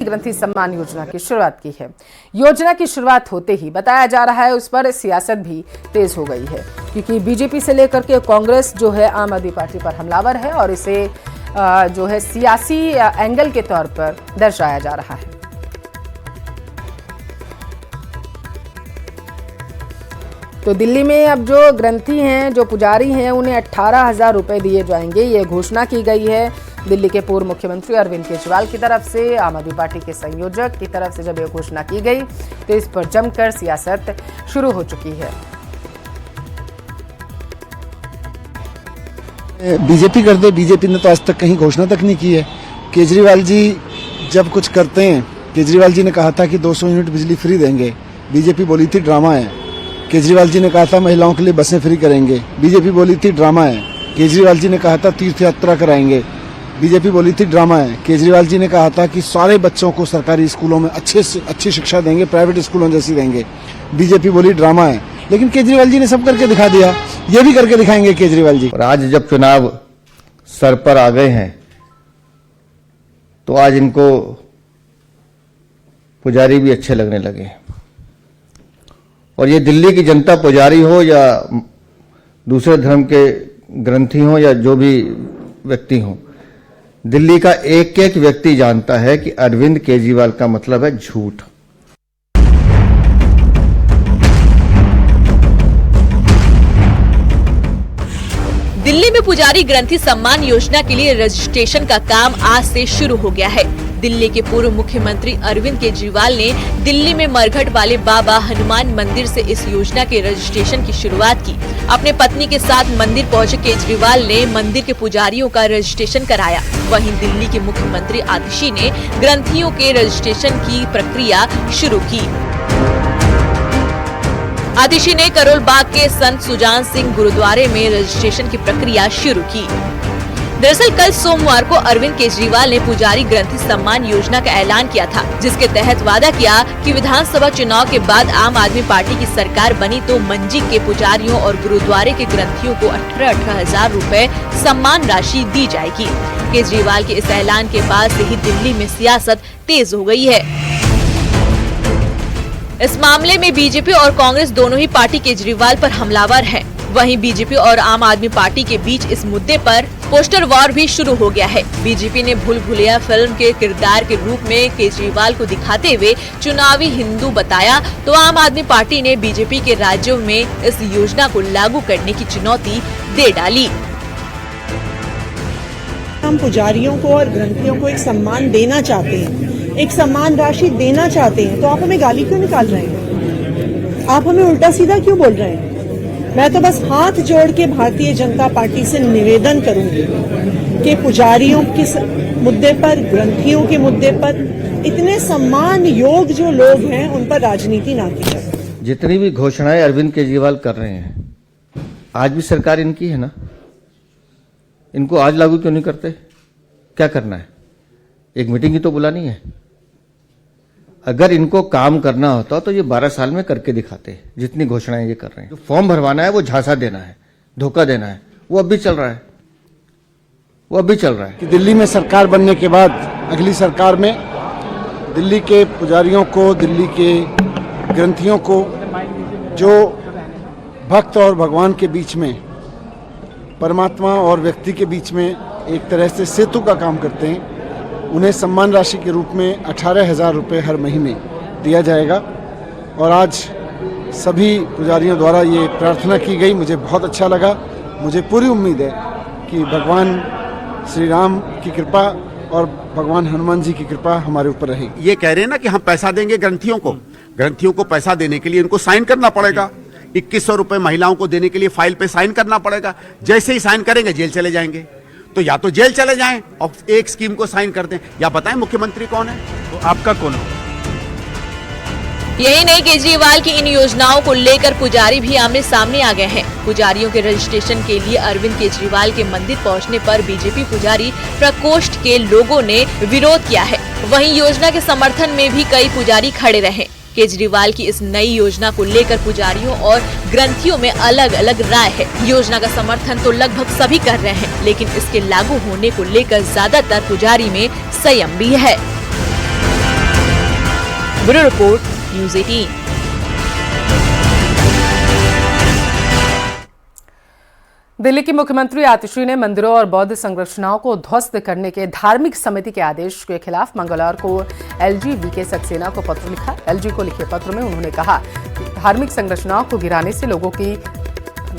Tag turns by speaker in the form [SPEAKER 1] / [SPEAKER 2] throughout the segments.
[SPEAKER 1] ग्रंथी सम्मान योजना की शुरुआत की है। योजना की शुरुआत होते ही बताया जा रहा है उस पर सियासत भी तेज हो गई है, क्योंकि बीजेपी से लेकर के कांग्रेस जो है आम आदमी पार्टी पर हमलावर है और इसे जो है सियासी एंगल के तौर पर दर्शाया जा रहा है। तो दिल्ली में अब जो ग्रंथी हैं, जो पुजारी हैं, उन्हें 18,000 रुपए दिए जाएंगे, ये घोषणा की गई है दिल्ली के पूर्व मुख्यमंत्री अरविंद केजरीवाल की तरफ से। आम आदमी पार्टी के संयोजक की तरफ से जब ये घोषणा की गई तो इस पर जमकर सियासत शुरू हो चुकी है।
[SPEAKER 2] बीजेपी कर दे, बीजेपी ने तो आज तक कहीं घोषणा तक नहीं की है। केजरीवाल जी जब कुछ करते हैं, केजरीवाल जी ने कहा था कि 200 यूनिट बिजली फ्री देंगे, बीजेपी बोली थी ड्रामा है। केजरीवाल जी ने कहा था महिलाओं के लिए बसें फ्री करेंगे, बीजेपी बोली थी ड्रामा है। केजरीवाल जी ने कहा था तीर्थ यात्रा कराएंगे, बीजेपी बोली थी ड्रामा है। केजरीवाल जी ने कहा था कि सारे बच्चों को सरकारी स्कूलों में अच्छी शिक्षा देंगे, प्राइवेट स्कूलों जैसी देंगे, बीजेपी बोली ड्रामा है। लेकिन केजरीवाल जी ने सब करके दिखा दिया, ये भी करके दिखाएंगे केजरीवाल जी।
[SPEAKER 3] और आज जब चुनाव सर पर आ गए हैं तो आज इनको पुजारी भी अच्छे लगने लगे। और ये दिल्ली की जनता पुजारी हो या दूसरे धर्म के ग्रंथी हो या जो भी व्यक्ति हो, दिल्ली का एक एक व्यक्ति जानता है कि अरविंद केजरीवाल का मतलब है झूठ।
[SPEAKER 4] दिल्ली में पुजारी ग्रंथी सम्मान योजना के लिए रजिस्ट्रेशन का काम आज से शुरू हो गया है। दिल्ली के पूर्व मुख्यमंत्री अरविंद केजरीवाल ने दिल्ली में मरघट वाले बाबा हनुमान मंदिर से इस योजना के रजिस्ट्रेशन की शुरुआत की। अपने पत्नी के साथ मंदिर पहुंचे केजरीवाल ने मंदिर के पुजारियों का रजिस्ट्रेशन कराया। वहीं दिल्ली के मुख्यमंत्री आतिशी ने ग्रंथियों के रजिस्ट्रेशन की प्रक्रिया शुरू की। आतिशी ने करोल बाग के संत सुजान सिंह गुरुद्वारे में रजिस्ट्रेशन की प्रक्रिया शुरू की। दरअसल कल सोमवार को अरविंद केजरीवाल ने पुजारी ग्रंथी सम्मान योजना का ऐलान किया था, जिसके तहत वादा किया कि विधानसभा चुनाव के बाद आम आदमी पार्टी की सरकार बनी तो मंजी के पुजारियों और गुरुद्वारे के ग्रंथियों को 18,000 रुपए सम्मान राशि दी जाएगी। केजरीवाल के इस ऐलान के बाद से ही दिल्ली में सियासत तेज हो गई है। इस मामले में बीजेपी और कांग्रेस दोनों ही पार्टी केजरीवाल पर हमलावर हैं। वहीं बीजेपी और आम आदमी पार्टी के बीच इस मुद्दे पर पोस्टर वॉर भी शुरू हो गया है। बीजेपी ने भूल भुलैया फिल्म के किरदार के रूप में केजरीवाल को दिखाते हुए चुनावी हिंदू बताया, तो आम आदमी पार्टी ने बीजेपी के राज्यों में इस योजना को लागू करने की चुनौती दे डाली।
[SPEAKER 5] हम पुजारियों को और ग्रंथियों को एक सम्मान देना चाहते हैं, एक सम्मान राशि देना चाहते हैं, तो आप हमें गाली क्यों निकाल रहे हैं? आप हमें उल्टा सीधा क्यों बोल रहे हैं? मैं तो बस हाथ जोड़ के भारतीय जनता पार्टी से निवेदन करूंगी कि पुजारियों के मुद्दे पर, ग्रंथियों के मुद्दे पर, इतने सम्मान योग जो लोग हैं उन पर राजनीति ना की जाए।
[SPEAKER 3] जितनी भी घोषणाएं अरविंद केजरीवाल कर रहे हैं, आज भी सरकार इनकी है ना, इनको आज लागू क्यों नहीं करते? क्या करना है? एक मीटिंग ही तो बुलानी है। अगर इनको काम करना होता तो ये 12 साल में करके दिखाते। जितनी घोषणाएं ये कर रहे हैं, जो फॉर्म भरवाना है वो झांसा देना है, धोखा देना है, वो अब भी चल रहा है, वो अब भी चल रहा है।
[SPEAKER 2] कि दिल्ली में सरकार बनने के बाद अगली सरकार में दिल्ली के पुजारियों को, दिल्ली के ग्रंथियों को, जो भक्त और भगवान के बीच में, परमात्मा और व्यक्ति के बीच में एक तरह से सेतु का काम करते हैं, उन्हें सम्मान राशि के रूप में 18,000 रुपये हर महीने दिया जाएगा। और आज सभी पुजारियों द्वारा ये प्रार्थना की गई, मुझे बहुत अच्छा लगा। मुझे पूरी उम्मीद है कि भगवान श्री राम की कृपा और भगवान हनुमान जी की कृपा हमारे ऊपर रहेगी।
[SPEAKER 6] ये कह रहे हैं ना कि हम पैसा देंगे ग्रंथियों को पैसा देने के लिए इनको साइन करना पड़ेगा। 2100 रुपये महिलाओं को देने के लिए फाइल पे साइन करना पड़ेगा। जैसे ही साइन करेंगे जेल चले जाएंगे, तो या तो जेल चले जाएं और एक स्कीम को साइन कर दें, या बताएं मुख्यमंत्री कौन है, तो आपका कौन हो।
[SPEAKER 4] यही नहीं, केजरीवाल की इन योजनाओं को लेकर पुजारी भी आमने सामने आ गए हैं। पुजारियों के रजिस्ट्रेशन के लिए अरविंद केजरीवाल के मंदिर पहुंचने पर बीजेपी पुजारी प्रकोष्ठ के लोगों ने विरोध किया है। वहीं योजना के समर्थन में भी कई पुजारी खड़े रहे। केजरीवाल की इस नई योजना को लेकर पुजारियों और ग्रंथियों में अलग अलग राय है। योजना का समर्थन तो लगभग सभी कर रहे हैं, लेकिन इसके लागू होने को लेकर ज्यादातर पुजारी में संयम भी है। Bureau report, news 18।
[SPEAKER 1] दिल्ली की मुख्यमंत्री आतिशी ने मंदिरों और बौद्ध संरचनाओं को ध्वस्त करने के धार्मिक समिति के आदेश के खिलाफ मंगलवार को एलजी वीके सक्सेना को पत्र लिखा। एलजी को लिखे पत्र में उन्होंने कहा कि धार्मिक संरचनाओं को गिराने से लोगों की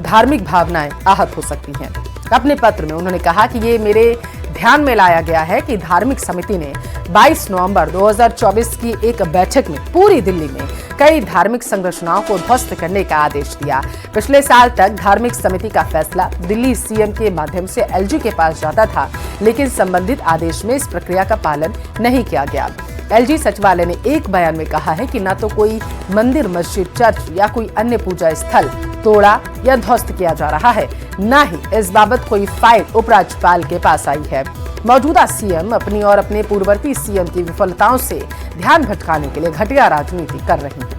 [SPEAKER 1] धार्मिक भावनाएं आहत हो सकती हैं। अपने पत्र में उन्होंने कहा कि ये मेरे ध्यान में लाया गया है कि धार्मिक समिति ने 22 नवंबर 2024 की एक बैठक में पूरी दिल्ली में कई धार्मिक संरचनाओं को ध्वस्त करने का आदेश दिया। पिछले साल तक धार्मिक समिति का फैसला दिल्ली सीएम के माध्यम से एलजी के पास जाता था, लेकिन संबंधित आदेश में इस प्रक्रिया का पालन नहीं किया गया। एलजी सचिवालय ने एक बयान में कहा है कि न तो कोई मंदिर, मस्जिद, चर्च या कोई अन्य पूजा स्थल तोड़ा या ध्वस्त किया जा रहा है, न ही इस बाबत कोई फाइल उपराज्यपाल के पास आई है। मौजूदा सीएम अपनी और अपने पूर्ववर्ती सीएम की विफलताओं से ध्यान भटकाने के लिए घटिया राजनीति कर रही हैं।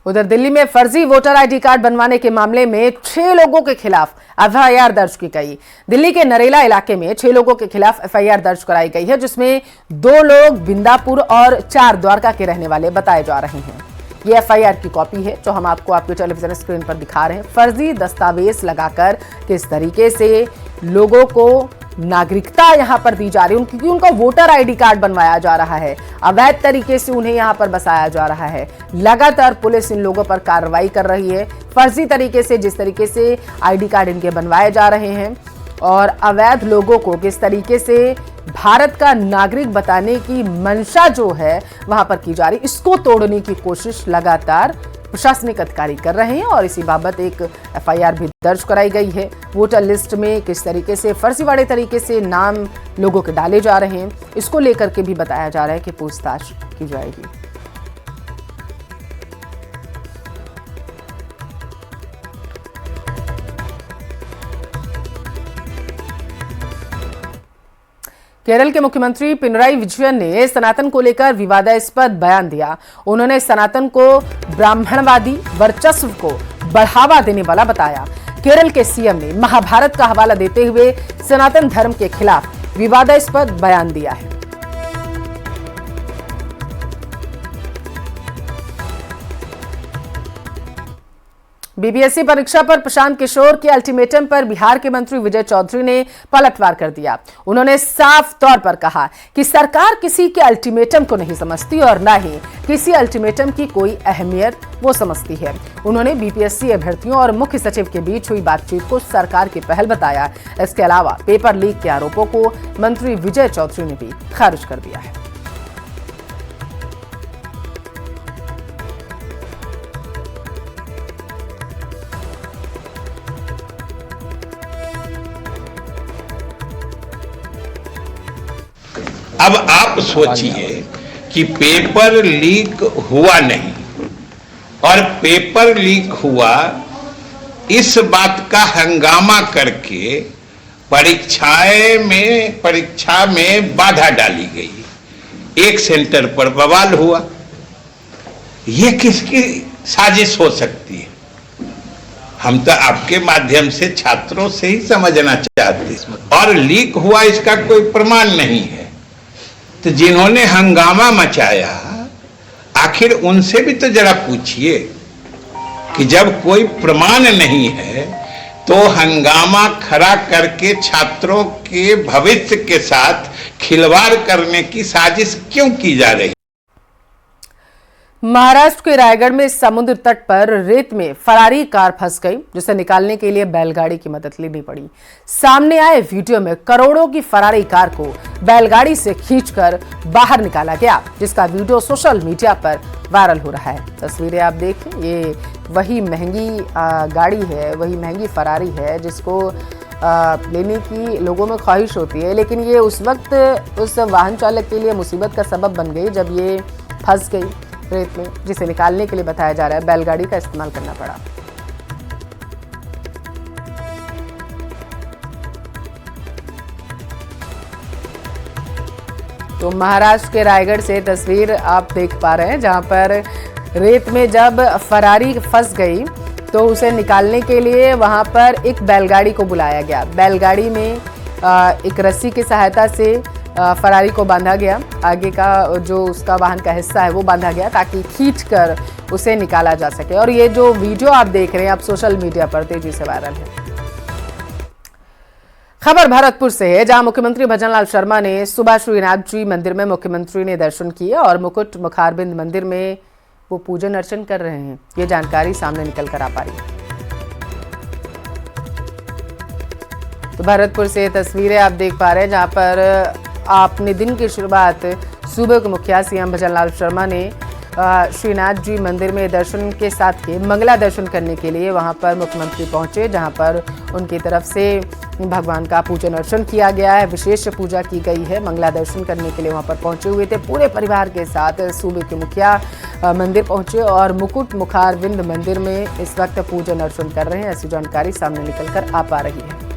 [SPEAKER 1] उधर दिल्ली में फर्जी वोटर आईडी कार्ड बनवाने के मामले में 6 लोगों के खिलाफ एफआईआर दर्ज की गई। दिल्ली के नरेला इलाके में 6 लोगों के खिलाफ एफआईआर दर्ज कराई गई है, जिसमें 2 लोग बिंदापुर और 4 द्वारका के रहने वाले बताए जा रहे हैं। ये एफआईआर की कॉपी है जो हम आपको आपके टेलीविजन स्क्रीन पर दिखा रहे हैं। फर्जी दस्तावेज लगाकर किस तरीके से लोगों को नागरिकता यहां पर दी जा रही है, क्योंकि उनका वोटर आईडी कार्ड बनवाया जा रहा है, अवैध तरीके से उन्हें यहां पर बसाया जा रहा है। लगातार पुलिस इन लोगों पर कार्रवाई कर रही है। फर्जी तरीके से जिस तरीके से आईडी कार्ड इनके बनवाए जा रहे हैं और अवैध लोगों को किस तरीके से भारत का नागरिक बताने की मंशा जो है वहां पर की जा रही, इसको तोड़ने की कोशिश लगातार प्रशासनिक अधिकारी कर रहे हैं और इसी बाबत एक एफआईआर भी दर्ज कराई गई है। वोटर लिस्ट में किस तरीके से फर्जीवाड़े तरीके से नाम लोगों के डाले जा रहे हैं, इसको लेकर के भी बताया जा रहा है कि पूछताछ की जाएगी। केरल के मुख्यमंत्री पिनराई विजयन ने सनातन को लेकर विवादास्पद बयान दिया। उन्होंने सनातन को ब्राह्मणवादी वर्चस्व को बढ़ावा देने वाला बताया। केरल के सीएम ने महाभारत का हवाला देते हुए सनातन धर्म के खिलाफ विवादास्पद बयान दिया है। बीपीएससी परीक्षा पर प्रशांत किशोर के अल्टीमेटम पर बिहार के मंत्री विजय चौधरी ने पलटवार कर दिया। उन्होंने साफ तौर पर कहा कि सरकार किसी के अल्टीमेटम को नहीं समझती और न ही किसी अल्टीमेटम की कोई अहमियत वो समझती है। उन्होंने बीपीएससी अभ्यर्थियों और मुख्य सचिव के बीच हुई बातचीत को सरकार की पहल बताया। इसके अलावा पेपर लीक के आरोपों को मंत्री विजय चौधरी ने भी खारिज कर दिया है।
[SPEAKER 7] अब आप सोचिए कि पेपर लीक हुआ नहीं और पेपर लीक हुआ इस बात का हंगामा करके परीक्षा में बाधा डाली गई। एक सेंटर पर बवाल हुआ। यह किसकी साजिश हो सकती है? हम तो आपके माध्यम से छात्रों से ही समझना चाहते हैं। और लीक हुआ इसका कोई प्रमाण नहीं है, तो जिन्होंने हंगामा मचाया आखिर उनसे भी तो जरा पूछिए कि जब कोई प्रमाण नहीं है तो हंगामा खड़ा करके छात्रों के भविष्य के साथ खिलवाड़ करने की साजिश क्यों की जा रही?
[SPEAKER 1] महाराष्ट्र के रायगढ़ में समुद्र तट पर रेत में फरारी कार फंस गई, जिसे निकालने के लिए बैलगाड़ी की मदद लेनी पड़ी। सामने आए वीडियो में करोड़ों की फरारी कार को बैलगाड़ी से खींचकर बाहर निकाला गया, जिसका वीडियो सोशल मीडिया पर वायरल हो रहा है। तस्वीरें आप देखें, ये वही महंगी गाड़ी है, वही महंगी फरारी है जिसको लेने की लोगों में ख्वाहिश होती है, लेकिन ये उस वक्त उस वाहन चालक के लिए मुसीबत का सबब बन गई जब ये फंस गई रेत में, जिसे निकालने के लिए बताया जा रहा है बैलगाड़ी का इस्तेमाल करना पड़ा। तो महाराष्ट्र के रायगढ़ से तस्वीर आप देख पा रहे हैं, जहां पर रेत में जब फरारी फंस गई तो उसे निकालने के लिए वहां पर एक बैलगाड़ी को बुलाया गया। बैलगाड़ी में एक रस्सी की सहायता से फरारी को बांधा गया, आगे का जो उसका वाहन का हिस्सा है वो बांधा गया ताकि खींचकर उसे निकाला जा सके। और ये जो वीडियो आप देख रहे हैं अब सोशल मीडिया पर तेजी से वायरल है। खबर भरतपुर से है, जहां मुख्यमंत्री भजनलाल शर्मा ने सुबह श्रीनाथ जी मंदिर में मुख्यमंत्री ने दर्शन किए और मुकुट मुखारबिंद मंदिर में वो पूजन अर्चन कर रहे हैं। ये जानकारी सामने निकल कर आ पा रही है। तो भरतपुर से तस्वीरें आप देख पा रहे हैं, जहां पर आपने दिन की शुरुआत सूबे के मुखिया सीएम भजनलाल शर्मा ने श्रीनाथ जी मंदिर में दर्शन के साथ के मंगला दर्शन करने के लिए वहां पर मुख्यमंत्री पहुंचे, जहां पर उनकी तरफ से भगवान का पूजन अर्चन किया गया है, विशेष पूजा की गई है। मंगला दर्शन करने के लिए वहां पर पहुंचे हुए थे पूरे परिवार के साथ सूबे के मुखिया मंदिर पहुंचे और मुकुट मुखारबिंद मंदिर में इस वक्त पूजन अर्चन कर रहे हैं। ऐसी जानकारी सामने निकल कर आ पा रही है।